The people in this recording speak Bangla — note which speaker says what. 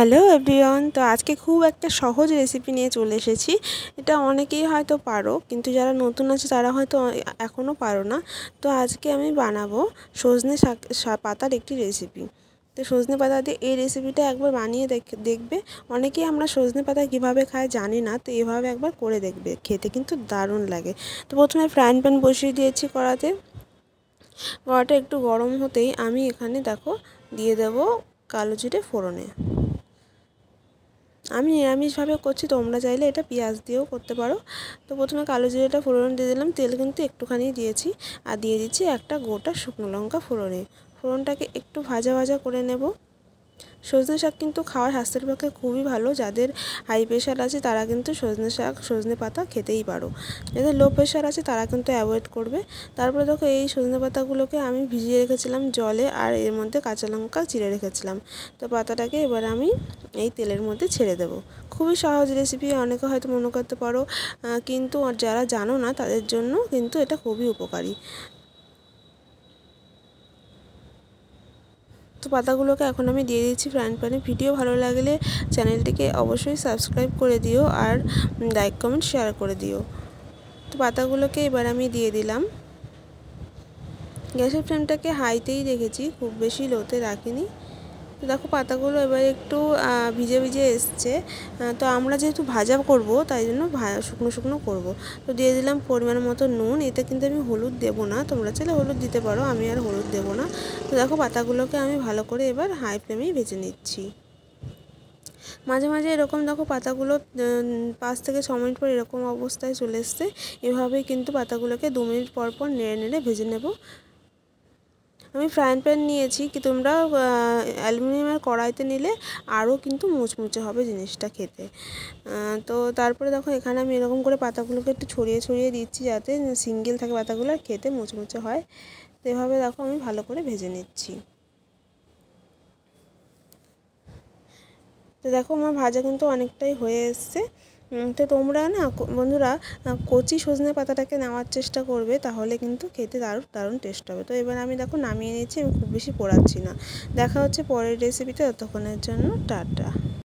Speaker 1: Hello everyone. তো আজকে খুব একটা সহজ রেসিপি নিয়ে চলে এসেছি। এটা অনেকেই হয়তো পারো, কিন্তু যারা নতুন আছে তারা হয়তো এখনও পারো না। তো আজকে আমি বানাবো সজনে পাতার একটি রেসিপি। তো সজনে পাতা দিয়ে এই রেসিপিটা একবার বানিয়ে দেখবে। অনেকেই আমরা সজনে পাতা কীভাবে খাই জানি না, তো এভাবে একবার করে দেখবে, খেতে কিন্তু দারুণ লাগে। তো প্রথমে ফ্রাইং প্যান বসিয়ে দিয়েছি কড়াতে। কড়াটা একটু গরম হতেই আমি এখানে দেখো দিয়ে দেবো কালো জিরে ফোড়নে। আমি নিরামিষভাবে করছি, তোমরা চাইলে এটা পেঁয়াজ দিয়েও করতে পারো। তো প্রথমে কালো জিরেটা ফোড়ন দিয়ে দিলাম, তেল কিন্তু একটুখানি দিয়েছি, আর দিয়ে দিচ্ছি একটা গোটা শুকনো লঙ্কা ফোড়নে। ফোড়নটাকে একটু ভাজা ভাজা করে নেব। সজনে শাক কিন্তু খাওয়া স্বাস্থ্যের পক্ষে খুবই ভালো। যাদের হাই প্রেশার আছে তারা কিন্তু সজনে পাতা খেতেই পারো। যাদের লো প্রেশার আছে তারা কিন্তু অ্যাভয়েড করবে। তারপরে দেখো এই সজনে পাতাগুলোকে আমি ভিজিয়ে রেখেছিলাম জলে, আর এর মধ্যে কাঁচা লঙ্কা চিড়ে রেখেছিলাম। তো পাতাটাকে এবার আমি এই তেলের মধ্যে ছেড়ে দেবো। খুবই সহজ রেসিপি, অনেকে হয়তো মনে করতে পারো, কিন্তু যারা জানো না তাদের জন্য কিন্তু এটা খুবই উপকারী। তো পাতাগুলোকে এখন আমি দিয়ে দিচ্ছি ফ্রাইং প্যানে। ভিডিও ভালো লাগলে চ্যানেলটিকে অবশ্যই সাবস্ক্রাইব করে দিও, আর লাইক কমেন্ট শেয়ার করে দিও। তো পাতাগুলোকে এবার আমি দিয়ে দিলাম। গ্যাসের ফ্লেমটাকে হাইতেই রেখেছি, খুব বেশি লোতে রাখিনি। তো দেখো পাতাগুলো এবার একটু ভিজে ভিজে এসছে। তো আমরা যেহেতু ভাজা করব তাই জন্য শুকনো শুকনো করব। তো দিয়ে দিলাম পরিমাণ মতো নুন। এতে কিন্তু আমি হলুদ দেবো না, তোমরা চাইলে হলুদ দিতে পারো, আমি আর হলুদ দেবো না। তো দেখো পাতাগুলোকে আমি ভালো করে এবার হাই ফ্লেমেই ভেজে নিচ্ছি। মাঝে মাঝে এরকম দেখো পাতাগুলো 5 থেকে 6 মিনিট পর এরকম অবস্থায় চলে এসছে। এভাবেই কিন্তু পাতাগুলোকে 2 মিনিট পর পর নেড়ে নেড়ে ভেজে নেব। আমি ফ্রাইং প্যান নিয়েছি, কি তোমরা অ্যালুমিনিয়ামের কড়াইতে নিলে আরও কিন্তু মুচমুচে হবে জিনিসটা খেতে। তো তারপরে দেখো এখানে আমি এরকম করে পাতাগুলোকে একটু ছড়িয়ে ছড়িয়ে দিচ্ছি, যাতে সিঙ্গেল থাকে পাতাগুলো, আর খেতে মুচমুচে হয়। তো এভাবে দেখো আমি ভালো করে ভেজে নিচ্ছি। তো দেখো আমার ভাজা কিন্তু অনেকটাই হয়ে এসছে। তো তোমরা না বন্ধুরা কচি সজনে পাতাটাকে নেওয়ার চেষ্টা করবে, তাহলে কিন্তু খেতে দারুণ দারুণ টেস্ট হবে। তো এবার আমি দেখো নামিয়ে নিচ্ছি, আমি খুব বেশি পোড়াচ্ছি না। দেখা হচ্ছে পরের রেসিপিতে, ততক্ষণের জন্য টাটা।